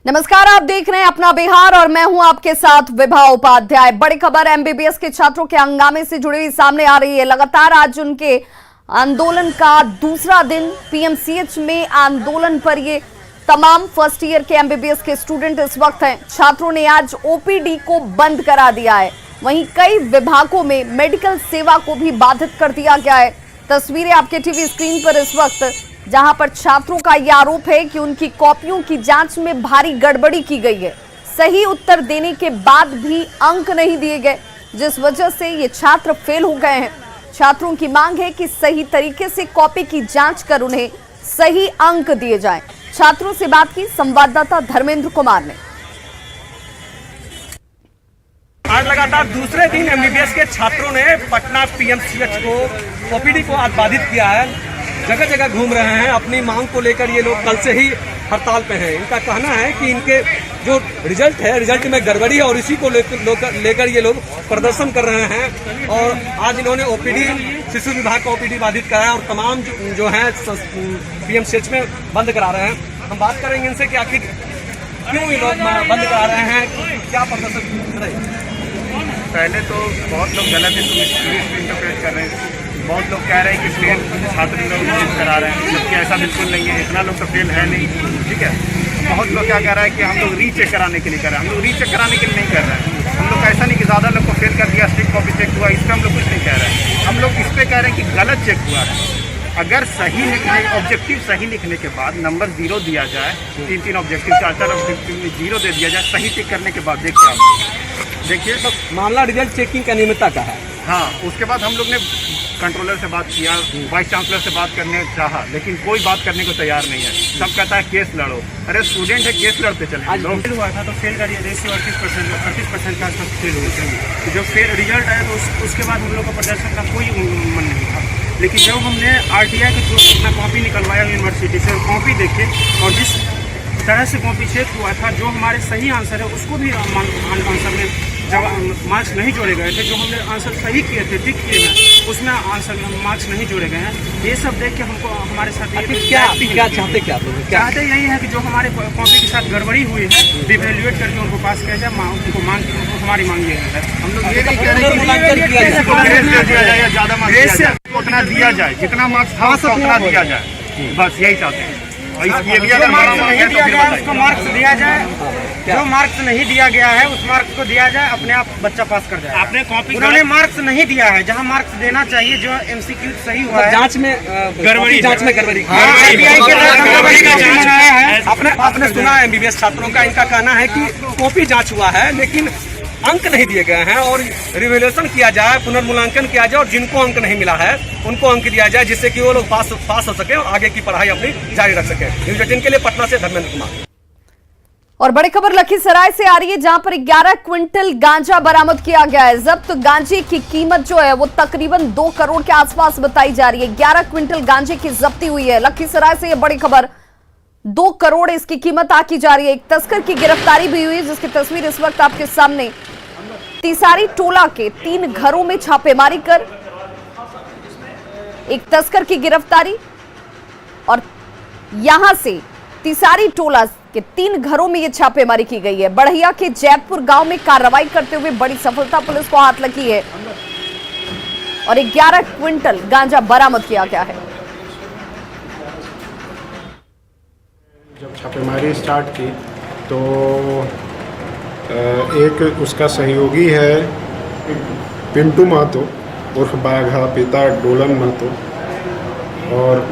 नमस्कार, आप देख रहे हैं अपना बिहार और मैं हूं आपके साथ विभा उपाध्याय। बड़ी खबर एमबीबीएस के छात्रों के हंगामे से जुड़ी हुई सामने आ रही है। लगातार आज उनके आंदोलन का दूसरा दिन, पीएमसीएच में आंदोलन पर ये तमाम फर्स्ट ईयर के एमबीबीएस के स्टूडेंट इस वक्त हैं। छात्रों ने आज ओपीडी को बंद करा दिया है। वहीं कई विभागों में मेडिकल सेवा को भी बाधित कर दिया गया है। तस्वीरें आपके टीवी स्क्रीन पर इस वक्त, जहां पर छात्रों का यह आरोप है कि उनकी कॉपियों की जांच में भारी गड़बड़ी की गई है। सही उत्तर देने के बाद भी अंक नहीं दिए गए, जिस वजह से ये छात्र फेल हो गए हैं। छात्रों की मांग है कि सही तरीके से कॉपी की जांच कर उन्हें सही अंक दिए जाएं। छात्रों से बात की संवाददाता धर्मेंद्र कुमार ने। आज लगातार दूसरे दिन एमबीबीएस के छात्रों ने पटना पीएमसीएच को ओपीडी को आज बाधित किया है। जगह जगह घूम रहे हैं। अपनी मांग को लेकर ये लोग कल से ही हड़ताल पे हैं। इनका कहना है कि इनके जो रिजल्ट है, रिजल्ट में गड़बड़ी है और इसी को लेकर ये लोग प्रदर्शन कर रहे हैं। और आज इन्होंने ओपीडी, शिशु विभाग का ओपीडी बाधित कराया और तमाम जो है पीएमसीएच में बंद करा रहे हैं। हम बात करेंगे इनसे कि आखिर क्यों ये लोग बंद करा रहे हैं, क्या प्रदर्शन कर रहे हैं। पहले तो बहुत लोग गलत इंटरप्रेट कर रहे हैं। बहुत लोग कह रहे हैं कि फेल छात्र लोग चेक करा रहे हैं, जबकि ऐसा बिल्कुल नहीं है। इतना लोग तो फेल है नहीं, ठीक है। बहुत लोग क्या कह रहा है कि हम लोग रीचेक कराने के लिए कर रहे हैं। हम लोग रीचेक कराने के लिए नहीं कर रहे हैं। हम लोग ऐसा नहीं कि ज़्यादा लोग को फेल कर दिया, स्ट्रिक्ट कॉपी चेक हुआ, इस पर हम लोग कुछ नहीं कह रहे हैं। हम लोग इस पर कह रहे हैं कि गलत चेक हुआ है। अगर सही लिखने, ऑब्जेक्टिव सही लिखने के बाद नंबर 0 दिया जाए, 3 ऑब्जेक्टिव, 4 ऑब्जेक्टिव में 0 दे दिया जाए, सही चेक करने के बाद देखिए तो मामला रिजल्ट चेकिंग का नियमितता का है। हाँ, उसके बाद हम लोग ने कंट्रोलर से बात किया, वाइस चांसलर से बात करने चाहा, लेकिन कोई बात करने को तैयार नहीं है। सब कहता है केस लड़ो। अरे स्टूडेंट है, केस लड़ते चले। लोग फेल हुआ था तो फेल का रेशियो 38% का फेल हुआ था। जब फेल रिजल्ट आया तो उसके बाद हम लोग का प्रदर्शन का कोई मन नहीं था। लेकिन जब हमने आरटीआई के थ्रू अपना कॉपी निकलवाया यूनिवर्सिटी से, कॉपी देखे और जिस तरह से कॉपी चेक हुआ था, जो हमारे सही आंसर है उसको भी आंसर में जब मार्क्स नहीं जोड़े गए थे। जो हमने आंसर सही किए थे, टिक किए हैं, उसमें आंसर मार्क्स नहीं जोड़े गए हैं। ये सब देख के हमको हमारे साथ क्या चाहते यही है कि जो हमारे कॉपी के साथ गड़बड़ी हुई है, रिवैल्यूएट करके उनको पास किया जाए। उनको मांग, हमारी मांग ये है। हम लोग ये नहीं कह रहे कि ज़्यादा मार्क्स उतना दिया जाए, जितना मार्क्स था उतना दिया जाए, बस यही चाहते हैं। उसको मार्क्स दिया जाए, जो मार्क्स नहीं दिया गया है उस मार्क्स को दिया जाए, अपने आप बच्चा पास कर जाए। आपने कॉपी, उन्होंने मार्क्स नहीं दिया है जहां मार्क्स देना चाहिए, जो एमसीक्यू सही हुआ है। जांच में गड़बड़ी, जांच में गड़बड़ी। आपने सुना है एमबीबीएस छात्रों का, इनका कहना है कि कॉपी जांच हुआ है लेकिन अंक नहीं दिए गए हैं और रिवैल्यूएशन किया जाए, पुनर्मूल्यांकन किया जाए और जिनको अंक नहीं मिला है उनको अंक दिया जाए, जिससे कि वो लोग पास हो सके और आगे की पढ़ाई अपनी जारी रख सके। न्यूज़ 18 के लिए पटना से धर्मेंद्र कुमार। और बड़ी खबर लखीसराय से आ रही है, जहां पर 11 क्विंटल गांजा बरामद किया गया है। जब्त गांजे की कीमत जो है वो तकरीबन 2 करोड़ के आसपास बताई जा रही है। 11 क्विंटल गांजे की जब्ती हुई है लखीसराय से। यह बड़ी खबर, 2 करोड़ इसकी कीमत आकी जा रही है। एक तस्कर की गिरफ्तारी भी हुई है, जिसकी तस्वीर इस वक्त आपके सामने। तिसारी टोला के 3 घरों में छापेमारी कर एक तस्कर की गिरफ्तारी, और यहां से तिसारी टोला के 3 घरों में यह छापेमारी की गई है। बढ़िया के जैतपुर गांव में कार्रवाई करते हुए बड़ी सफलता पुलिस को हाथ लगी है और 11 क्विंटल गांजा बरामद किया गया है। जब छापेमारी स्टार्ट की तो एक उसका सहयोगी है पिंटू महतो उर्फ बाघा, पिता डोलन महतो, और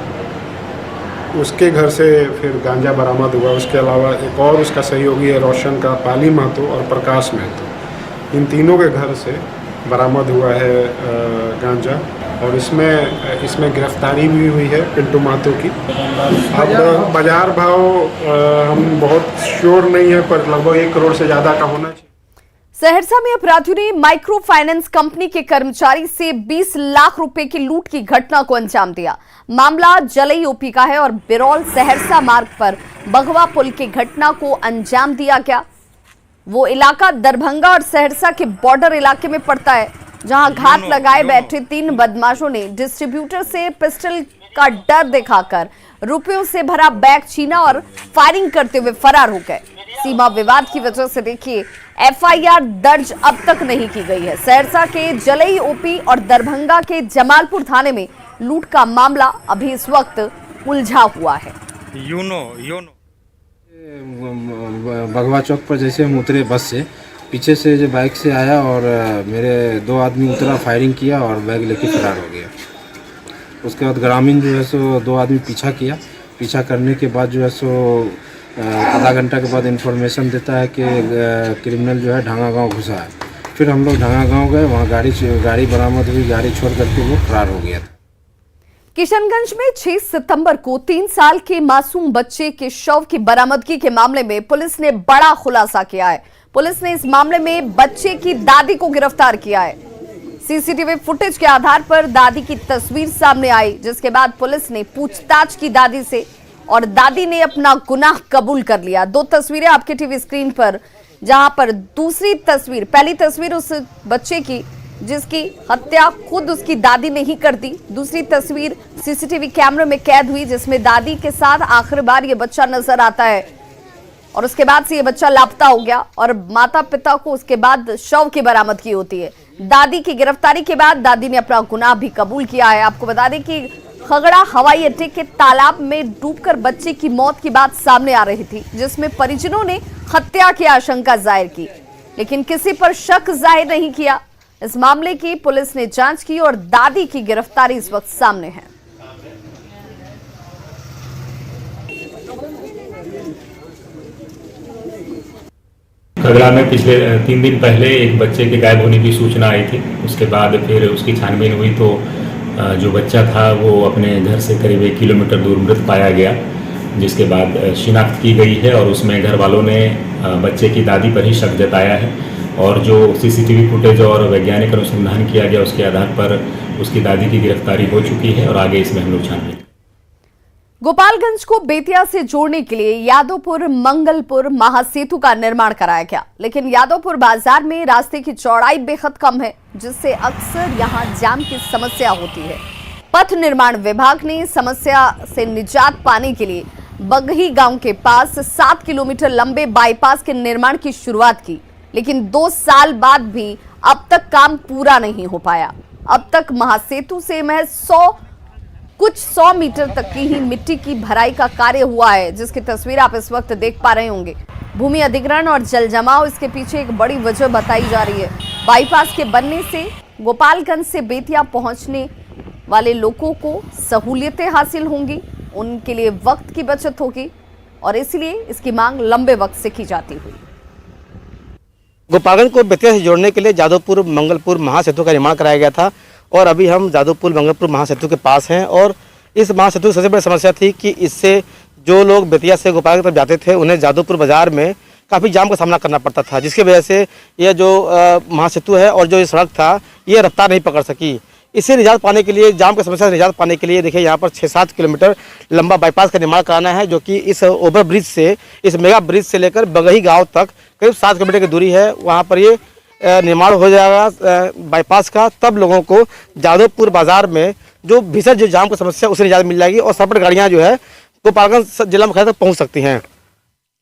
उसके घर से फिर गांजा बरामद हुआ। उसके अलावा एक और उसका सहयोगी है रोशन का, पाली महतो और प्रकाश महतो। इन तीनों के घर से बरामद हुआ है गांजा, और इसमें गिरफ्तारी भी हुई है पिंटू महतो की। अब बाजार भाव हम बहुत श्योर नहीं है, पर लगभग 1 करोड़ से ज़्यादा का होना चाहिए। सहरसा में अपराधियों ने माइक्रो फाइनेंस कंपनी के कर्मचारी से 20 लाख रुपए की लूट की घटना को अंजाम दिया। मामला जलई ओपी का है और बिरौल सहरसा मार्ग पर बघवा पुल की घटना को अंजाम दिया गया। वो इलाका दरभंगा और सहरसा के बॉर्डर इलाके में पड़ता है, जहां घात लगाए बैठे 3 बदमाशों ने डिस्ट्रीब्यूटर से पिस्टल का डर दिखाकर रुपयों से भरा बैग छीना और फायरिंग करते हुए फरार हो गए। सीमा विवाद की वजह से देखिए एफआईआर दर्ज अब तक नहीं की गई है। सहरसा के जलई ओपी और दरभंगा के जमालपुर थाने में लूट का मामला अभी इस वक्त उलझा हुआ है। यूनो भगवा चौक पर जैसे हम उतरे बस से, पीछे से जो बाइक से आया और मेरे 2 आदमी उतरा, फायरिंग किया और बैग लेके फरार हो गया। उसके बाद ग्रामीण जो है सो 2 आदमी पीछा करने के बाद जो है सो आधा घंटा के बाद इन्फॉर्मेशन देता है कि क्रिमिनल जो है ढांगा गांव घुसा है। फिर हम लोग ढांगा गांव गए, वहाँ गाड़ी बरामद हुई, गाड़ी छोड़ करके वो फरार हो गया था। किशनगंज में 6 सितंबर को 3 साल के मासूम बच्चे के शव की बरामदगी के मामले में पुलिस ने बड़ा खुलासा किया है। पुलिस ने इस मामले में बच्चे की दादी को गिरफ्तार किया है। सीसीटीवी फुटेज के आधार पर दादी की तस्वीर सामने आई, जिसके बाद पुलिस ने पूछताछ की दादी से और दादी ने अपना गुनाह कबूल कर लिया। 2 तस्वीरें आपके टीवी स्क्रीन पर, जहां पर पहली तस्वीर उस बच्चे की जिसकी हत्या खुद उसकी दादी ने ही कर दी। दूसरी तस्वीर सीसीटीवी कैमरे में कैद हुई, जिसमें दादी के साथ आखिरी बार ये बच्चा नजर आता है और उसके बाद से ये बच्चा लापता हो गया और माता पिता को उसके बाद शव की बरामदगी होती है। दादी की गिरफ्तारी के बाद दादी ने अपना गुनाह भी कबूल किया है। आपको बता दें कि खगड़ा हवाई अड्डे के तालाब में डूबकर बच्चे की मौत की बात सामने आ रही थी, जिसमें परिजनों ने हत्या की आशंका जाहिर की, लेकिन किसी पर शक जाहिर नहीं किया। इस मामले की पुलिस ने जांच की और दादी की गिरफ्तारी इस वक्त सामने है। खगड़ा में पिछले 3 दिन पहले एक बच्चे के गायब होने की सूचना आई थी। उसके बाद फिर उसकी छानबीन हुई तो जो बच्चा था वो अपने घर से करीब 1 किलोमीटर दूर मृत पाया गया, जिसके बाद शिनाख्त की गई है और उसमें घर वालों ने बच्चे की दादी पर ही शक जताया है और जो सीसीटीवी फुटेज और वैज्ञानिक अनुसंधान किया गया उसके आधार पर उसकी दादी की गिरफ्तारी हो चुकी है और आगे इसमें हम लोग छानबीन। गोपालगंज को बेतिया से जोड़ने के लिए यादवपुर मंगलपुर महासेतु का निर्माण कराया गया, लेकिन यादवपुर बाजार में रास्ते की चौड़ाई बेहद कम है, जिससे अक्सर यहां जाम की समस्या होती है। पथ निर्माण विभाग ने समस्या से निजात पाने के लिए बगही गांव के पास 7 किलोमीटर लंबे बाईपास के निर्माण की शुरुआत की, लेकिन 2 साल बाद भी अब तक काम पूरा नहीं हो पाया। अब तक महासेतु से महज कुछ 100 मीटर तक की ही मिट्टी की भराई का कार्य हुआ है, जिसकी तस्वीर आप इस वक्त देख पा रहे होंगे। भूमि अधिग्रहण और जल जमाव इसके पीछे एक बड़ी वजह बताई जा रही है। बाईपास के बनने से गोपालगंज से बेतिया पहुंचने वाले लोगों को सहूलियतें हासिल होंगी, उनके लिए वक्त की बचत होगी और इसलिए इसकी मांग लंबे वक्त से की जाती हुई। गोपालगंज को बेतिया से जोड़ने के लिए जादवपुर मंगलपुर महासेतु का निर्माण कराया गया था और अभी हम जादवपुर मंगलपुर महासेतु के पास हैं और इस महासेतु की सबसे बड़ी समस्या थी कि इससे जो लोग बेतिया से गोपालगंज तक जाते थे उन्हें जादवपुर बाजार में काफ़ी जाम का सामना करना पड़ता था, जिसकी वजह से यह जो महासेतु है और जो ये सड़क था ये रफ्तार नहीं पकड़ सकी। इससे निजात पाने के लिए, जाम की समस्या से निजात पाने के लिए देखिए यहाँ पर 6-7 किलोमीटर लंबा बाईपास का निर्माण कराना है, जो कि इस ओवर ब्रिज से, इस मेगा ब्रिज से लेकर बगही गांव तक करीब 7 किलोमीटर की दूरी है। वहाँ पर ये निर्माण हो जाएगा बाईपास का, तब लोगों को जादवपुर बाजार में जो भीषण जो जाम की समस्या उससे निजात मिल जाएगी और सड़क गाड़ियाँ जो है गोपालगंज जिला मुख्यालय तक पहुँच सकती हैं।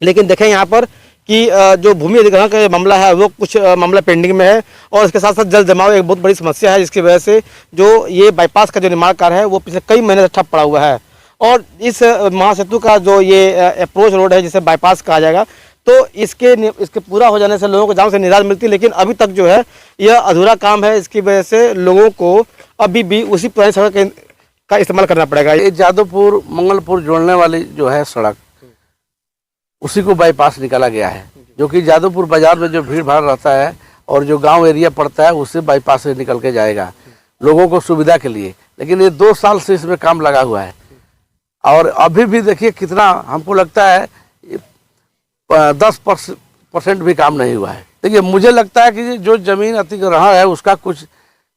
लेकिन देखें यहाँ पर कि जो भूमि अधिग्रहण का मामला है वो कुछ मामला पेंडिंग में है और इसके साथ साथ जल जमाव एक बहुत बड़ी समस्या है, जिसकी वजह से जो ये बाईपास का जो निर्माण कार्य है वो पिछले कई महीने से ठप पड़ा हुआ है। और इस महासेतु का जो ये अप्रोच रोड है जिसे बाईपास कहा जाएगा, तो इसके पूरा हो जाने से लोगों को जाम से निजात मिलती है, लेकिन अभी तक जो है यह अधूरा काम है। इसकी वजह से लोगों को अभी भी उसी पुरानी सड़क का इस्तेमाल करना पड़ेगा। ये जादवपुर मंगलपुर जोड़ने वाली जो है सड़क, उसी को बाईपास निकाला गया है, जो कि जादवपुर बाजार में जो भीड़ भाड़ रहता है और जो गांव एरिया पड़ता है उससे बाईपास से निकल के जाएगा लोगों को सुविधा के लिए। लेकिन ये 2 साल से इसमें काम लगा हुआ है और अभी भी देखिए कितना, हमको लगता है 10% भी काम नहीं हुआ है। देखिए मुझे लगता है कि जो जमीन अधिग्रहण है उसका कुछ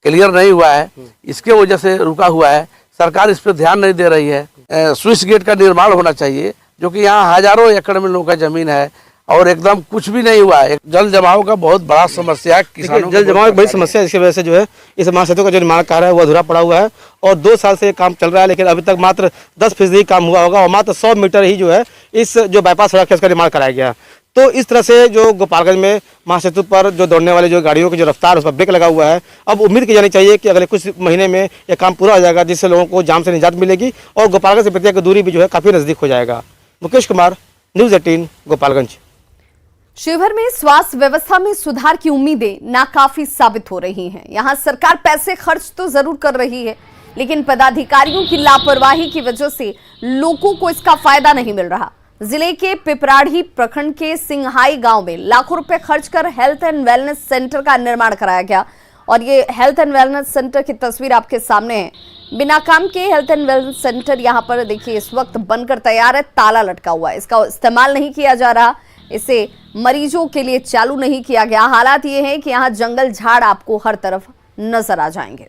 क्लियर नहीं हुआ है, इसके वजह से रुका हुआ है। सरकार इस पर ध्यान नहीं दे रही है। स्विच गेट का निर्माण होना चाहिए, जो कि यहाँ हजारों एकड़ में लोगों का जमीन है और एकदम कुछ भी नहीं हुआ है। जल जमाव का बहुत बड़ा समस्या है, किसानों जल जमाव एक बड़ी समस्या है, जिसकी वजह से जो है इस महासेतु का जो निर्माण कार्य है वो अधूरा पड़ा हुआ है और 2 साल से ये काम चल रहा है, लेकिन अभी तक मात्र 10% काम हुआ होगा और मात्र 100 मीटर ही जो है इस जो बाईपास सड़क है उसका निर्माण कराया गया। तो इस तरह से जो गोपालगंज में महासेतु पर जो दौड़ने वाली जो गाड़ियों की जो रफ्तार उस पर ब्रेक लगा हुआ है, अब उम्मीद की जानी चाहिए कि अगले कुछ महीने में यह काम पूरा हो जाएगा, जिससे लोगों को जाम से निजात मिलेगी और गोपालगंज से बेतिया की दूरी भी जो है काफ़ी नज़दीक हो जाएगा। मुकेश कुमार, न्यूज़ 18 गोपालगंज। शिवहर में स्वास्थ्य व्यवस्था में सुधार की उम्मीदें नाकाफी साबित हो रही हैं। यहां सरकार पैसे खर्च तो जरूर कर रही है, लेकिन पदाधिकारियों की लापरवाही की वजह से लोगों को इसका फायदा नहीं मिल रहा। जिले के पिपराड़ी प्रखंड के सिंहाई गांव में लाखों रुपए खर्च कर हेल्थ एंड वेलनेस सेंटर का निर्माण कराया गया और ये हेल्थ एंड वेलनेस सेंटर की तस्वीर आपके सामने है। बिना काम के हेल्थ एंड वेलनेस सेंटर यहाँ पर देखिए इस वक्त बनकर तैयार है, ताला लटका हुआ है, इसका इस्तेमाल नहीं किया जा रहा, इसे मरीजों के लिए चालू नहीं किया गया। हालात ये है कि यहाँ जंगल झाड़ आपको हर तरफ नजर आ जाएंगे।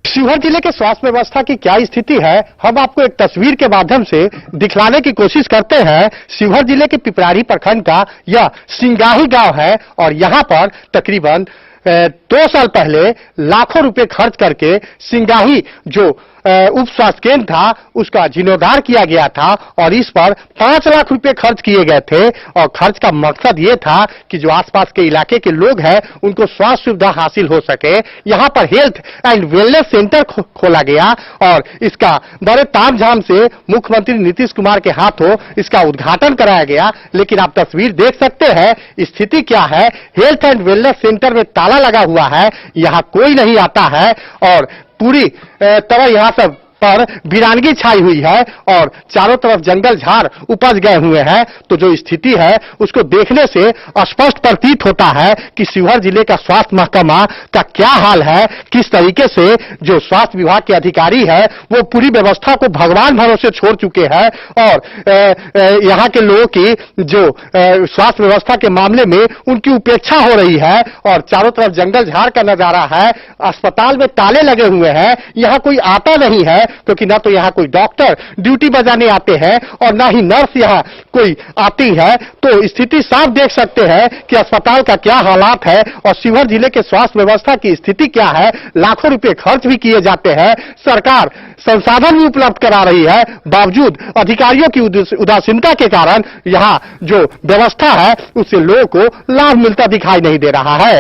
शिवहर जिले के स्वास्थ्य व्यवस्था की क्या स्थिति है, हम आपको एक तस्वीर के माध्यम से दिखलाने की कोशिश करते हैं। शिवहर जिले के पिपराड़ी प्रखंड का यह सिंगाही गांव है और यहाँ पर तकरीबन 2 साल पहले लाखों रुपए खर्च करके सिंगाही जो उप स्वास्थ्य केंद्र था उसका जीर्णोद्धार किया गया था और इस पर 5 लाख रुपए खर्च किए गए थे और खर्च का मकसद ये था कि जो आसपास के इलाके के लोग हैं उनको स्वास्थ्य सुविधा हासिल हो सके। यहाँ पर हेल्थ एंड वेलनेस सेंटर खोला गया और इसका बड़े तामझाम से मुख्यमंत्री नीतीश कुमार के हाथों इसका उद्घाटन कराया गया। लेकिन आप तस्वीर देख सकते हैं स्थिति क्या है। हेल्थ एंड वेलनेस सेंटर में ताला लगा हुआ है, यहाँ कोई नहीं आता है और पूरी तरह यहाँ सब पर वीरानगी छाई हुई है और चारों तरफ जंगल झाड़ उपज गए हुए हैं। तो जो स्थिति है उसको देखने से स्पष्ट प्रतीत होता है कि शिवहर जिले का स्वास्थ्य महकमा का क्या हाल है, किस तरीके से जो स्वास्थ्य विभाग के अधिकारी है वो पूरी व्यवस्था को भगवान भरोसे छोड़ चुके हैं और यहाँ के लोगों की जो स्वास्थ्य व्यवस्था के मामले में उनकी उपेक्षा हो रही है और चारों तरफ जंगल झाड़ का नजारा है। अस्पताल में ताले लगे हुए हैं, यहाँ कोई आता नहीं है क्योंकि ना तो यहाँ कोई डॉक्टर ड्यूटी बजाने आते हैं और ना ही नर्स यहाँ कोई आती है। तो स्थिति साफ देख सकते हैं कि अस्पताल का क्या हालात है और शिवहर जिले के स्वास्थ्य व्यवस्था की स्थिति क्या है। लाखों रुपए खर्च भी किए जाते हैं, सरकार संसाधन भी उपलब्ध करा रही है, बावजूद अधिकारियों की उदासीनता के कारण यहाँ जो व्यवस्था है उससे लोगों को लाभ मिलता दिखाई नहीं दे रहा है।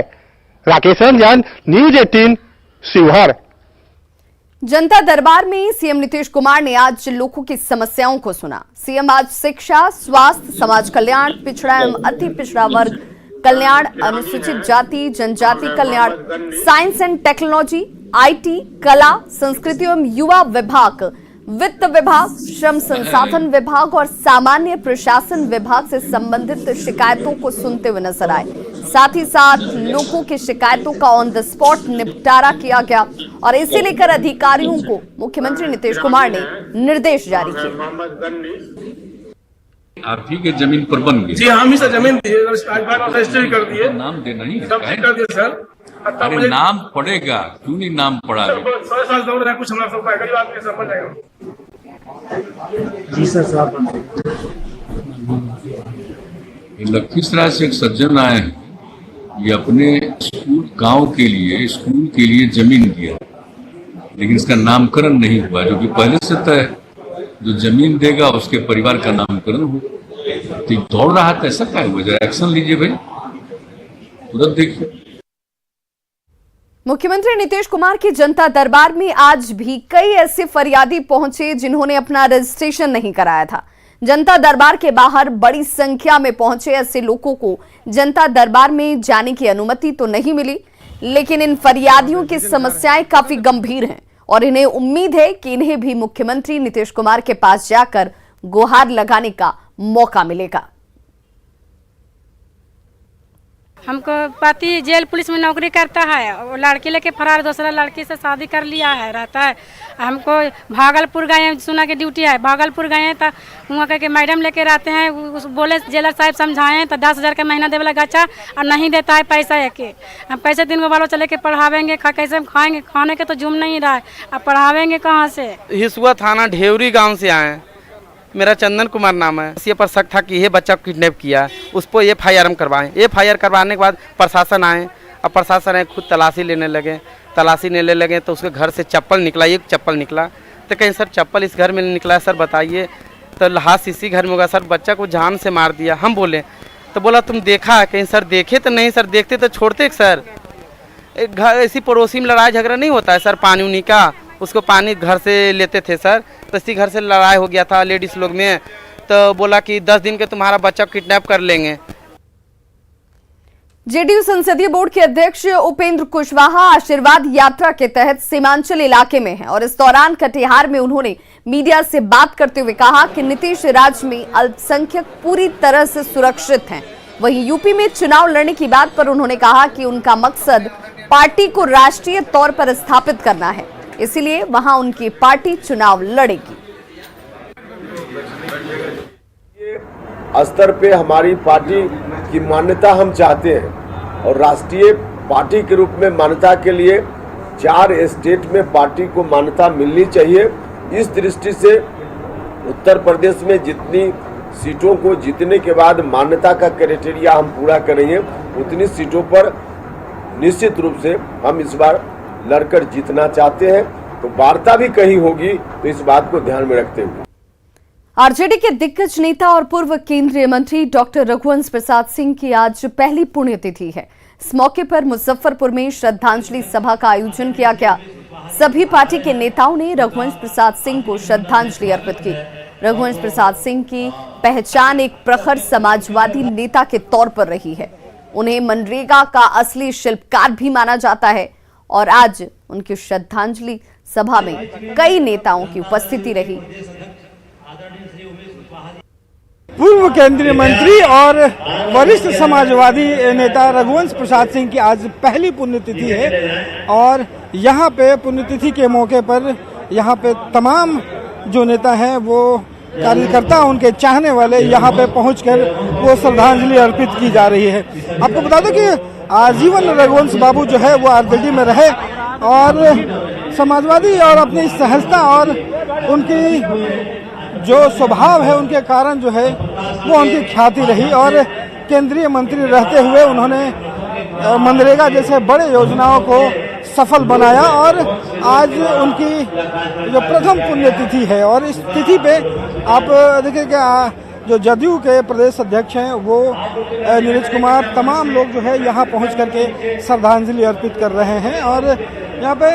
राकेश रंजन, न्यूज़ 18 शिवहर। जनता दरबार में सीएम नीतीश कुमार ने आज लोगों की समस्याओं को सुना। सीएम आज शिक्षा, स्वास्थ्य, समाज कल्याण, पिछड़ा एवं अति पिछड़ा वर्ग कल्याण, अनुसूचित जाति जनजाति कल्याण, साइंस एंड टेक्नोलॉजी, आईटी, कला, संस्कृति एवं युवा विभाग, वित्त विभाग, श्रम संसाधन विभाग और सामान्य प्रशासन विभाग से संबंधित शिकायतों को सुनते हुए नजर आए। साथ ही साथ लोगों की शिकायतों का ऑन द स्पॉट निपटारा किया गया और इसे लेकर अधिकारियों को मुख्यमंत्री नीतीश कुमार ने निर्देश जारी किए। आप ही के जमीन पर बन गए? जी हम ही से जमीन दिए, रजिस्ट्री कर दिए, नाम देना ही कर दिए सर। अरे नाम पड़ेगा, क्यों नहीं नाम पड़ा? 100 साल दौड़ रहा है, कुछ हमारा सब गरीब आदमी समझ जाएगा। जी सर साहब, लखीसराय से एक सज्जन आए हैं, ये अपने स्कूल गांव के लिए स्कूल के लिए जमीन दिया, लेकिन इसका नामकरण नहीं हुआ, जो कि पहले से तय है। जो जमीन देगा उसके परिवार का नामकरण हो। तो दौड़ रहा था, ऐसा क्या हुआ? जरा एक्शन लीजिए भाई, उधर देखिए। मुख्यमंत्री नीतीश कुमार की जनता दरबार में आज भी कई ऐसे फरियादी पहुंचे जिन्होंने अपना रजिस्ट्रेशन नहीं कराया था। जनता दरबार के बाहर बड़ी संख्या में पहुंचे ऐसे लोगों को जनता दरबार में जाने की अनुमति तो नहीं मिली, लेकिन इन फरियादियों की समस्याएं काफी गंभीर हैं और इन्हें उम्मीद है कि इन्हें भी मुख्यमंत्री नीतीश कुमार के पास जाकर गुहार लगाने का मौका मिलेगा। हमको पति जेल पुलिस में नौकरी करता है, वो लड़की लेके फरार, दूसरा लड़की से शादी कर लिया है, रहता है। हमको भागलपुर गए, सुना के ड्यूटी है, भागलपुर गए तो वहाँ के मैडम लेके रहते हैं, उस बोले जेलर साहब समझाएं तो 10,000 का महीना देवे लगा अच्छा और नहीं देता है पैसा एक। हम पैसे दिन को बालों चले के पढ़ावेंगे, कैसे हम खाएंगे? खाने के तो जुम नहीं रहा है, अब पढ़ावेंगे कहाँ से? हिसुआ थाना ढेवरी गाँव से आए, मेरा चंदन कुमार नाम है। इसी पर शक था कि ये बच्चा को किडनैप किया, उस पर FIR हम करवाएं। FIR करवाने के बाद प्रशासन आए और प्रशासन आए खुद तलाशी लेने लगे। तलाशी लेने लगे तो उसके घर से चप्पल निकला, एक चप्पल निकला। तो कहीं सर चप्पल इस घर में निकला, सर बताइए। तो लहास सीसी घर में होगा सर, बच्चा को जान से मार दिया। हम बोले तो बोला तुम देखा है कहीं? सर देखे तो नहीं सर, देखते तो छोड़ते सर। एक घर ऐसी पड़ोसी में लड़ाई झगड़ा नहीं होता है सर, पानी उनी का, उसको पानी घर से लेते थे सर, तो इसी घर से लड़ाई हो गया था लेडीज़ लोग में, तो बोला कि 10 दिन के तुम्हारा बच्चा किडनैप कर लेंगे। जेडीयू संसदीय बोर्ड के अध्यक्ष उपेंद्र कुशवाहा आशीर्वाद यात्रा के तहत सीमांचल इलाके में हैं और इस दौरान कटिहार में उन्होंने मीडिया से बात करते हुए कहा कि नीतीश राज में अल्पसंख्यक पूरी तरह से सुरक्षित हैं। वहीं यूपी में चुनाव लड़ने की बात पर उन्होंने कहा कि उनका मकसद पार्टी को राष्ट्रीय तौर पर स्थापित करना है, इसलिए वहां उनकी पार्टी चुनाव लड़ेगी। स्तर पे हमारी पार्टी की मान्यता हम चाहते हैं और राष्ट्रीय पार्टी के रूप में मान्यता के लिए 4 स्टेट में पार्टी को मान्यता मिलनी चाहिए। इस दृष्टि से उत्तर प्रदेश में जितनी सीटों को जीतने के बाद मान्यता का क्राइटेरिया हम पूरा करेंगे, उतनी सीटों पर निश्चित रूप से हम इस बार लड़कर जीतना चाहते हैं। तो वार्ता भी कहीं होगी तो इस बात को ध्यान में रखते हुए आरजेडी के दिग्गज नेता और पूर्व केंद्रीय मंत्री डॉक्टर रघुवंश प्रसाद सिंह की आज पहली पुण्यतिथि है। इस मौके पर मुजफ्फरपुर में श्रद्धांजलि सभा का आयोजन किया गया। सभी पार्टी के नेताओं ने रघुवंश प्रसाद सिंह को श्रद्धांजलि अर्पित की। रघुवंश प्रसाद सिंह की पहचान एक प्रखर समाजवादी नेता के तौर पर रही है। उन्हें मनरेगा का असली शिल्पकार भी माना जाता है और आज उनकी श्रद्धांजलि सभा में कई नेताओं की उपस्थिति रही। पूर्व केंद्रीय मंत्री और वरिष्ठ समाजवादी नेता रघुवंश प्रसाद सिंह की आज पहली पुण्यतिथि है और यहाँ पे पुण्यतिथि के मौके पर यहाँ पे तमाम जो नेता हैं वो कार्यकर्ता, उनके चाहने वाले यहाँ पे पहुंचकर वो श्रद्धांजलि अर्पित की जा रही है। आपको बता दो कि आजीवन रघुवंश बाबू जो है वो आरजेडी में रहे और समाजवादी और अपनी सहजता और उनकी जो स्वभाव है उनके कारण जो है वो उनकी ख्याति रही और केंद्रीय मंत्री रहते हुए उन्होंने मनरेगा जैसे बड़े योजनाओं को सफल बनाया और आज उनकी जो प्रथम पुण्यतिथि है और इस तिथि पे आप देखिए कि जो जदयू के प्रदेश अध्यक्ष हैं वो नीरज कुमार, तमाम लोग जो है यहाँ पहुँच करके श्रद्धांजलि अर्पित कर रहे हैं और यहाँ पे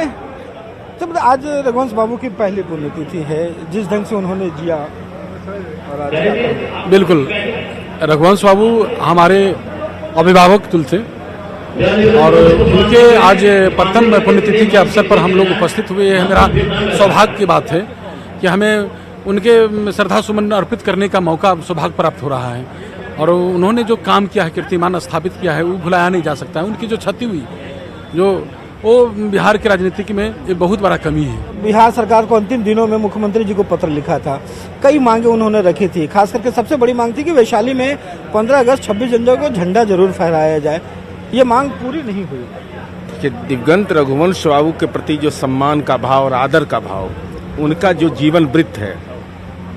जब आज रघुवंश बाबू की पहली पुण्यतिथि है, जिस ढंग से उन्होंने जिया और आज बिल्कुल रघुवंश बाबू हमारे अभिभावक तुल थे और उनके आज प्रथम पुण्यतिथि के अवसर पर हम लोग उपस्थित हुए हैं। मेरा सौभाग्य की बात है कि हमें उनके श्रद्धा सुमन अर्पित करने का मौका सौभाग्य प्राप्त हो रहा है और उन्होंने जो काम किया है, कीर्तिमान स्थापित किया है, वो भुलाया नहीं जा सकता है। उनकी जो क्षति हुई जो वो बिहार की राजनीति में एक बहुत बड़ा कमी है। बिहार सरकार को अंतिम दिनों में मुख्यमंत्री जी को पत्र लिखा था, कई मांगे उन्होंने रखी थी, खास करके सबसे बड़ी मांग थी कि वैशाली में 15 अगस्त 26 जनवरी को झंडा जरूर फहराया जाए। ये मांग पूरी नहीं हुई कि दिवंगत रघुवंश बाबू के प्रति जो सम्मान का भाव और आदर का भाव, उनका जो जीवन वृत्त है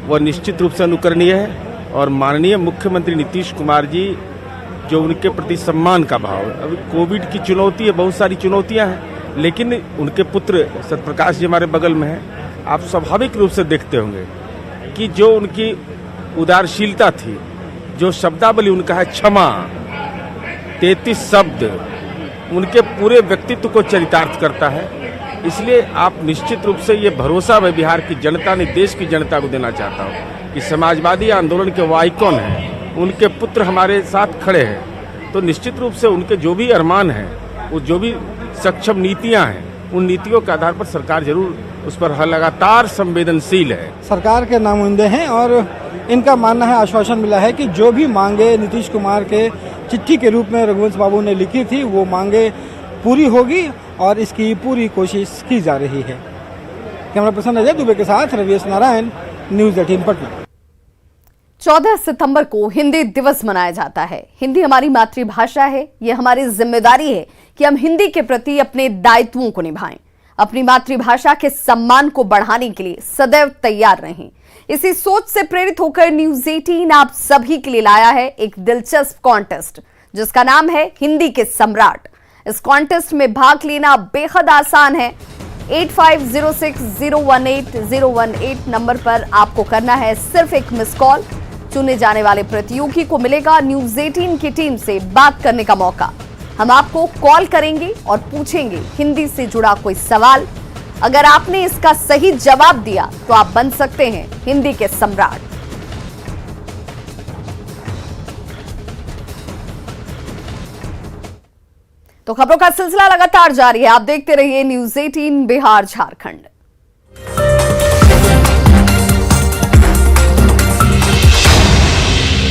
वह निश्चित रूप से अनुकरणीय है और माननीय मुख्यमंत्री नीतीश कुमार जी जो उनके प्रति सम्मान का भाव, अभी कोविड की चुनौती है, बहुत सारी चुनौतियां हैं, लेकिन उनके पुत्र सत्यप्रकाश जी हमारे बगल में हैं। आप स्वाभाविक रूप से देखते होंगे कि जो उनकी उदारशीलता थी, जो शब्दावली उनका है क्षमा, 33 शब्द उनके पूरे व्यक्तित्व को चरितार्थ करता है। इसलिए आप निश्चित रूप से ये भरोसा मैं बिहार की जनता ने देश की जनता को देना चाहता हूँ कि समाजवादी आंदोलन के वो आइकॉन हैं, उनके पुत्र हमारे साथ खड़े हैं, तो निश्चित रूप से उनके जो भी अरमान हैं, वो जो भी सक्षम नीतियां हैं, उन नीतियों के आधार पर सरकार जरूर उस पर लगातार संवेदनशील है। सरकार के नामुमंदे हैं और इनका मानना है, आश्वासन मिला है कि जो भी मांगे नीतीश कुमार के चिट्ठी के रूप में रघुवंश बाबू ने लिखी थी वो मांगे पूरी होगी और इसकी पूरी कोशिश की जा रही है। कैमरा पर्सन अजय दुबे के साथ रविश नारायण, न्यूज़ 18 पटना। 14 सितंबर को हिंदी दिवस मनाया जाता है। हिंदी हमारी मातृभाषा है। ये हमारी जिम्मेदारी है कि हम हिंदी के प्रति अपने दायित्वों को निभाएं, अपनी मातृभाषा के सम्मान को बढ़ाने के लिए सदैव तैयार रहें। इसी सोच से प्रेरित होकर न्यूज़ 18 आप सभी के लिए लाया है एक दिलचस्प कॉन्टेस्ट जिसका नाम है हिंदी के सम्राट। इस कॉन्टेस्ट में भाग लेना बेहद आसान है। 8506018018 नंबर पर आपको करना है सिर्फ एक मिस कॉल। चुने जाने वाले प्रतियोगी को मिलेगा न्यूज 18 की टीम से बात करने का मौका। हम आपको कॉल करेंगे और पूछेंगे हिंदी से जुड़ा कोई सवाल। अगर आपने इसका सही जवाब दिया तो आप बन सकते हैं हिंदी के सम्राट। तो खबरों का सिलसिला लगातार जारी है। आप देखते रहिए न्यूज 18 बिहार झारखंड।